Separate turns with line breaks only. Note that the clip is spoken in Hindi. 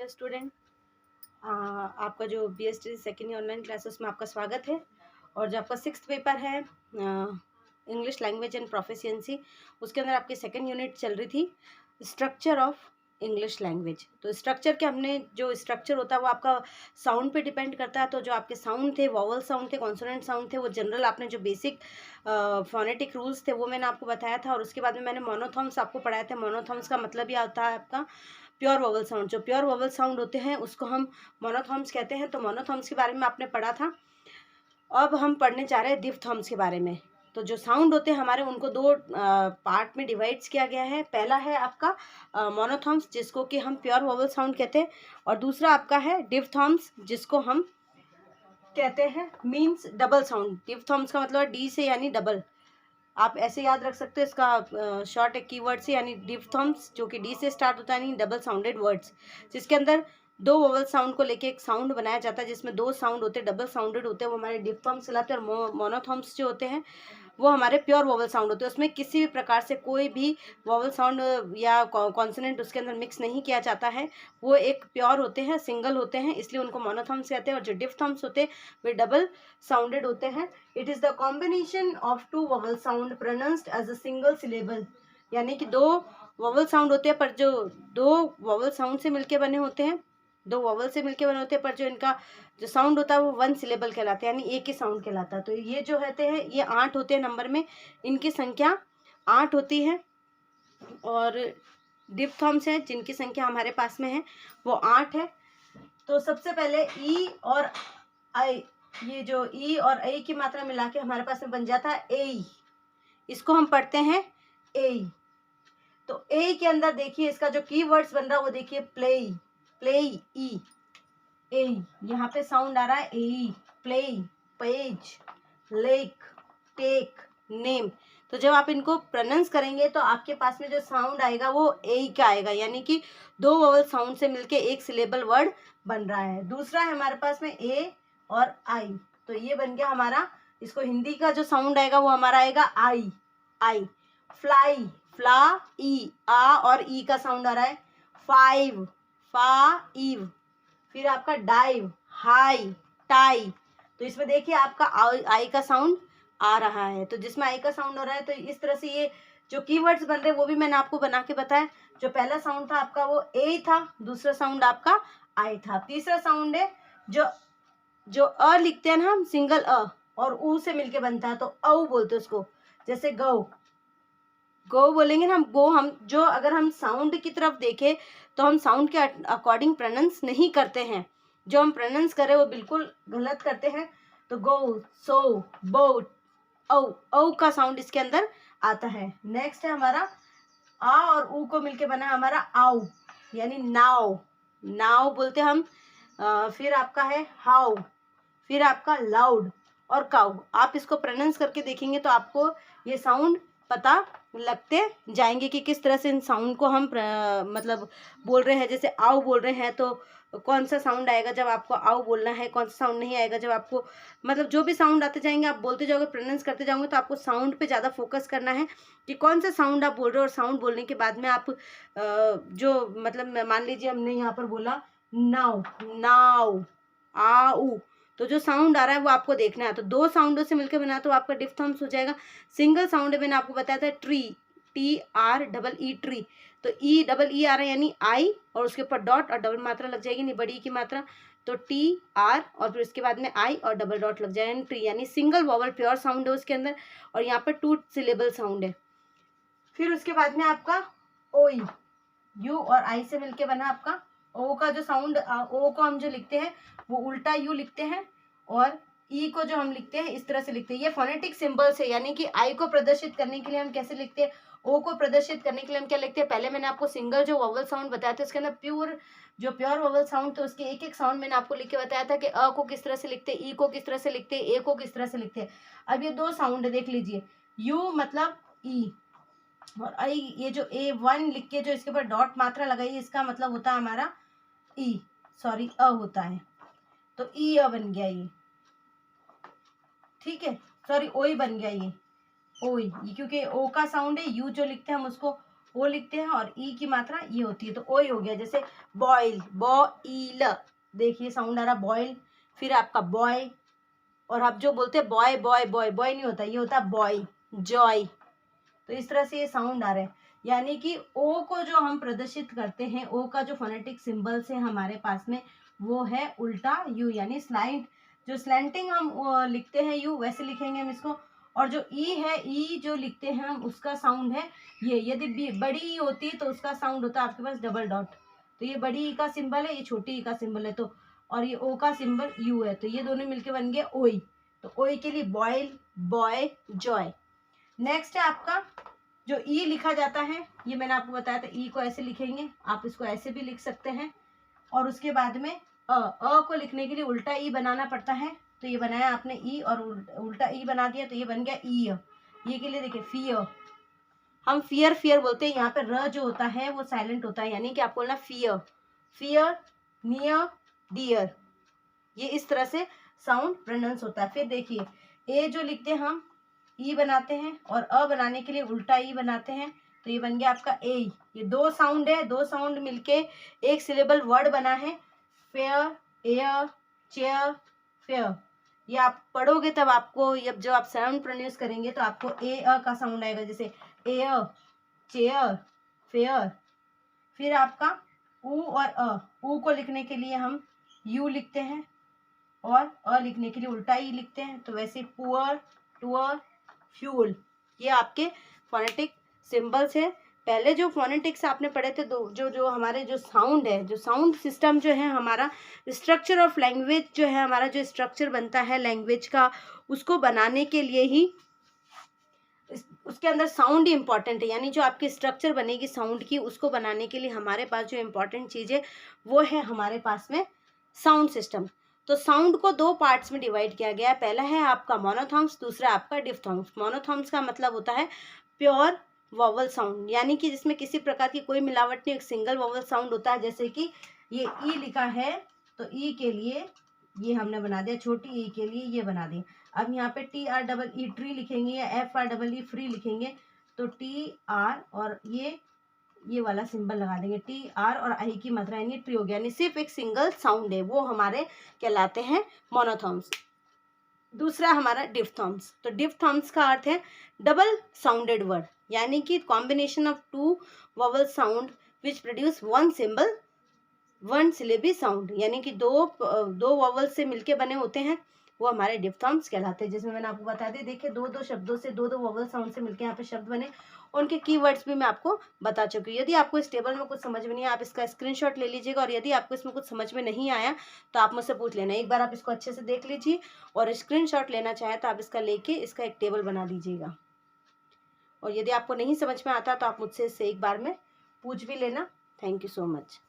डियर स्टूडेंट, आपका जो BST second year online classes में आपका स्वागत है। और जो आपका सिक्स्थ पेपर है इंग्लिश लैंग्वेज एंड प्रोफिशिएंसी, उसके अंदर आपकी सेकेंड यूनिट चल रही थी स्ट्रक्चर ऑफ इंग्लिश लैंग्वेज। तो स्ट्रक्चर के हमने जो स्ट्रक्चर होता है वो आपका साउंड पे डिपेंड करता है। तो जो आपके साउंड थे, वॉवल साउंड थे, कॉन्सोनेंट साउंड थे, वो जनरल आपने जो बेसिक फोनेटिक रूल्स थे वो मैंने आपको बताया था। और उसके बाद में मैंने मोनोथॉर्म्स आपको पढ़ाए थे। मोनोथॉर्म्स का मतलब ये होता है आपका प्योर वोवल साउंड। जो प्योर वोवल साउंड होते हैं उसको हम मोनोथॉर्म्स कहते हैं। तो मोनोथॉर्म्स के बारे में आपने पढ़ा था। अब हम पढ़ने जा रहे हैं डिफथॉर्म्स के बारे में। तो जो साउंड होते हैं हमारे, उनको दो पार्ट में डिवाइड्स किया गया है। पहला है आपका मोनोथॉर्म्स, जिसको कि हम प्योर वोवल साउंड कहते हैं। और दूसरा आपका है डिफथॉर्म्स, जिसको हम कहते हैं मीन्स डबल साउंड। डिफथॉर्म्स का मतलब है डी से यानी डबल। आप ऐसे याद रख सकते हो इसका शॉर्ट एक कीवर्ड से, यानी डिफथॉर्म्स जो कि डी से स्टार्ट होता है, यानी डबल साउंडेड वर्ड्स, जिसके अंदर दो वोवल साउंड को लेके एक साउंड बनाया जाता है, जिसमें दो साउंड होते हैं, डबल साउंडेड होते हैं, वो हमारे डिफथॉर्म्स कहलाते हैं। और मोनोथॉर्म्स जो होते हैं वो हमारे प्योर वोवल साउंड होते हैं। उसमें किसी भी प्रकार से कोई भी वोवल साउंड या कॉन्सोनेंट उसके अंदर मिक्स नहीं किया जाता है। वो एक प्योर होते हैं, सिंगल होते हैं, इसलिए उनको मोनोथॉर्म्स कहते हैं। और जो डिफथॉर्म्स होते हैं वे डबल साउंडेड होते हैं। It is the combination of two vowel sound pronounced as a single syllable, यानी कि दो वोवल साउंड होते हैं पर जो दो वोवल साउंड से मिलके बने होते हैं, दो वोवल से मिलके बने होते हैं, पर जो इनका जो साउंड होता है वो वन सिलेबल कहलाता है, यानी एक ही साउंड कहलाता है। तो ये जो रहते हैं ये 8 होते हैं नंबर में, इनकी संख्या 8 होती है। और डिफथॉर्म्स हैं जिनकी संख्या हमारे पास में है वो 8 है। तो सबसे पहले ई और आई, ये जो ई और आई की मात्रा मिला के हमारे पास में बन जाता है ए। इसको हम पढ़ते हैं ए। तो ए के अंदर देखिए इसका जो कीवर्ड्स बन रहा है वो देखिए प्ले, प्ले ई, ए, यहाँ पे साउंड आ रहा है A, play, page, lake, take, name. तो जब आप इनको प्रोनाउंस करेंगे तो आपके पास में जो साउंड आएगा वो ए का आएगा, यानी कि दो वोवल साउंड से मिलके एक सिलेबल वर्ड बन रहा है। दूसरा है हमारे पास में ए और आई, तो ये बन गया हमारा, इसको हिंदी का जो साउंड आएगा वो हमारा आएगा आई, आई। फ्लाई, फ्ला, ई, आ और ई का साउंड आ रहा है। फाइव, फा, ईव। फिर आपका डाइव, हाई, टाई। तो इसमें देखिए आपका आई का साउंड आ रहा है। तो जिसमें आई का साउंड हो रहा है, तो इस तरह से ये जो कीवर्ड्स बन रहे हैं वो भी मैंने आपको बना के बताया। जो पहला साउंड था आपका वो ए था, दूसरा साउंड आपका आई था। तीसरा साउंड है जो जो अ लिखते हैं ना हम, सिंगल अ और ऊ से मिलके बनता है, तो औ बोलते हैं उसको। जैसे गौ, गो बोलेंगे ना हम, गो, हम जो अगर हम साउंड की तरफ देखें तो हम साउंड के अकॉर्डिंग प्रोनाउंस नहीं करते हैं। जो हम प्रोनाउंस करें वो बिल्कुल गलत करते हैं। तो गो, सो, बोट, औ, औ का साउंड इसके अंदर आता है। नेक्स्ट है हमारा आ और ऊ को मिलके बना हमारा आओ, यानी नाव, नाव बोलते हम। फिर आपका है हाउ, फिर आपका लाउड और काउ। आप इसको प्रोनाउंस करके देखेंगे तो आपको ये साउंड पता लगते जाएंगे कि किस तरह से इन साउंड को हम मतलब बोल रहे हैं। जैसे आओ बोल रहे हैं तो कौन सा साउंड आएगा जब आपको आओ बोलना है, कौन सा साउंड नहीं आएगा जब आपको, मतलब जो भी साउंड आते जाएंगे आप बोलते जाओगे, प्रोनाउंस करते जाओगे, तो आपको साउंड पे ज़्यादा फोकस करना है कि कौन सा साउंड आप बोल रहे हो। और साउंड बोलने के बाद में आप जो मतलब मान लीजिए हमने यहाँ पर बोला नाव, नाव, आऊ, तो जो साउंड आ रहा है वो आपको देखना है। तो दो साउंडों से मिलकर बना तो आपका डिफथॉर्म्स हो जाएगा। सिंगल साउंड मैंने आपको बताया था tree, T R double E, tree. तो ई डबल ई आ रहा है यानी आई, और उसके ऊपर डॉट और डबल मात्रा लग जाएगी, नहीं बड़ी की मात्रा, तो टी आर और फिर उसके बाद में आई और डबल डॉट लग जाएगा, ट्री, यानी सिंगल वॉवल प्योर साउंड है उसके अंदर। और यहाँ पर 2 सिलेबल साउंड है। फिर उसके बाद में आपका ओई, यू और आई से मिलके बना आपका ओ का जो साउंड, ओ को हम जो लिखते हैं वो उल्टा यू लिखते हैं, और ई को जो हम लिखते हैं इस तरह से लिखते हैं। ये फोनेटिक सिंबल्स है, यानी कि आई को प्रदर्शित करने के लिए हम कैसे लिखते हैं, ओ को प्रदर्शित करने के लिए हम क्या लिखते हैं। पहले मैंने आपको सिंगल जो वोवल साउंड बताया था उसके अंदर प्योर जो प्योर वोवल साउंड, तो उसके एक एक साउंड मैंने आपको लिख के बताया था कि अ को किस तरह से लिखते हैं, ई को किस तरह से लिखते हैं, ए को किस तरह से लिखते हैं। अब ये दो साउंड है, देख लीजिए, यू मतलब ई, और आई, ये जो ए वन लिख के जो इसके ऊपर डॉट मात्रा लगाई है इसका मतलब होता है हमारा ई, सॉरी अ होता है, तो ई अ बन गया ये, ठीक है। सॉरी ओई बन गया ये, ओई, क्योंकि ओ का साउंड है, यू जो लिखते हैं हम उसको ओ लिखते हैं और ई की मात्रा ये होती है, तो ओ ही हो गया। जैसे बॉयल, बॉइल, देखिए साउंड आ रहा बॉयल। फिर आपका बॉय, और आप जो बोलते हैं बॉय बॉय बॉय, बॉय नहीं होता, ये होता है बॉय, जॉय। तो इस तरह से ये साउंड आ रहे हैं। यानी कि ओ को जो हम प्रदर्शित करते हैं, ओ का जो फोनेटिक सिंबल्स है हमारे पास में, वो है उल्टा यू, यानी स्लाइंट। जो स्लैंटिंग हम लिखते हैं यू, वैसे लिखेंगे हम इसको। और जो ई है, ई जो लिखते हैं हम, उसका साउंड है ये। यदि बड़ी ई होती है तो उसका साउंड होता है आपके पास डबल डॉट। तो ये बड़ी ई का सिंबल है, ये छोटी ई का सिंबल है, तो और ये ओ का सिंबल यू है, तो ये दोनों मिलके बन गए ओई। तो ओई के लिए बॉयल, बॉय, जॉय। नेक्स्ट है आपका जो ई लिखा जाता है, ये मैंने आपको बताया था, ई को ऐसे लिखेंगे, आप इसको ऐसे भी लिख सकते हैं। और उसके बाद में अ को लिखने के लिए उल्टा ई बनाना पड़ता है। तो ये बनाया आपने ई और उल्टा ई बना दिया, तो ये बन गया ई। ये के लिए देखिए फियर, हम फियर फियर बोलते हैं, यहाँ पे र जो होता है वो साइलेंट होता है, यानी कि आपको बोलना फियर, फियर, नियर, डियर। ये इस तरह से साउंड प्रोनाउंस होता है। फिर देखिए ए जो लिखते हैं हम, ई बनाते हैं और अ बनाने के लिए उल्टा ई बनाते हैं, तो ये बन गया आपका ए। ये दो साउंड है, दो साउंड मिलके एक सिलेबल वर्ड बना है, फेयर, एयर, चेयर, फेयर। ये आप पढ़ोगे तब आपको, जब आप साउंड प्रोनाउंस करेंगे तो आपको ए अ का साउंड आएगा, जैसे एयर, चेयर, फेयर। फिर आपका ऊ और ऊ को लिखने के लिए हम यू लिखते हैं और अ लिखने के लिए उल्टा ई लिखते हैं, तो वैसे पुअर, टूअर, फ्यूल। ये आपके फोनेटिक सिंबल्स है। पहले जो फोनेटिक्स आपने पढ़े थे, जो जो हमारे जो साउंड है, जो साउंड सिस्टम जो है हमारा, स्ट्रक्चर ऑफ लैंग्वेज जो है हमारा, जो स्ट्रक्चर बनता है लैंग्वेज का, उसको बनाने के लिए ही उसके अंदर साउंड ही इंपॉर्टेंट है। यानी जो आपकी स्ट्रक्चर बनेगी साउंड की, उसको बनाने के लिए हमारे पास जो इम्पोर्टेंट चीज़ है वो है हमारे पास में साउंड सिस्टम। तो साउंड को दो पार्ट्स में डिवाइड किया गया है। पहला है आपका मोनोथॉर्म्स, दूसरा आपका डिफ्थॉर्म्स। मोनोथॉर्म्स का मतलब होता है प्योर वॉवल साउंड, यानी कि जिसमें किसी प्रकार की कोई मिलावट नहीं, एक सिंगल वॉवल साउंड होता है। जैसे कि ये ई लिखा है, तो ई के लिए ये हमने बना दिया, छोटी ई के लिए ये बना दिया। अब यहाँ पे T R double E tree लिखेंगे या F R double E free लिखेंगे, तो टी आर और ये वाला सिंबल लगा देंगे, टी आर और आई की मात्रा यानी ट्री हो गया, यानी सिर्फ एक सिंगल साउंड है, वो हमारे कहलाते हैं मोनोथॉर्म्स। दूसरा हमारा डिफ्थॉर्म्स। तो डिफ्थॉर्म्स का अर्थ है डबल साउंडेड वर्ड, यानी कि combination of two vowel sound which produce one symbol one syllable sound, यानी कि दो वॉवल से मिलके बने होते हैं, वो हमारे डिफ्थॉर्म्स कहलाते हैं। जिसमें मैंने आपको बता दिया, देखिए दो शब्दों से, दो वॉवल साउंड से मिलके यहाँ पे शब्द बने, उनके कीवर्ड्स भी मैं आपको बता चुकी हूँ। यदि आपको इस टेबल में कुछ समझ में नहीं आया, आप इसका स्क्रीनशॉट ले लीजिएगा, और यदि आपको इसमें कुछ समझ में नहीं आया तो आप मुझसे पूछ लेना। एक बार आप इसको अच्छे से देख लीजिए, और स्क्रीनशॉट लेना चाहे तो आप इसका लेके इसका एक टेबल बना दीजिएगा। और यदि आपको नहीं समझ में आता तो आप मुझसे इससे एक बार में पूछ भी लेना। Thank you so much.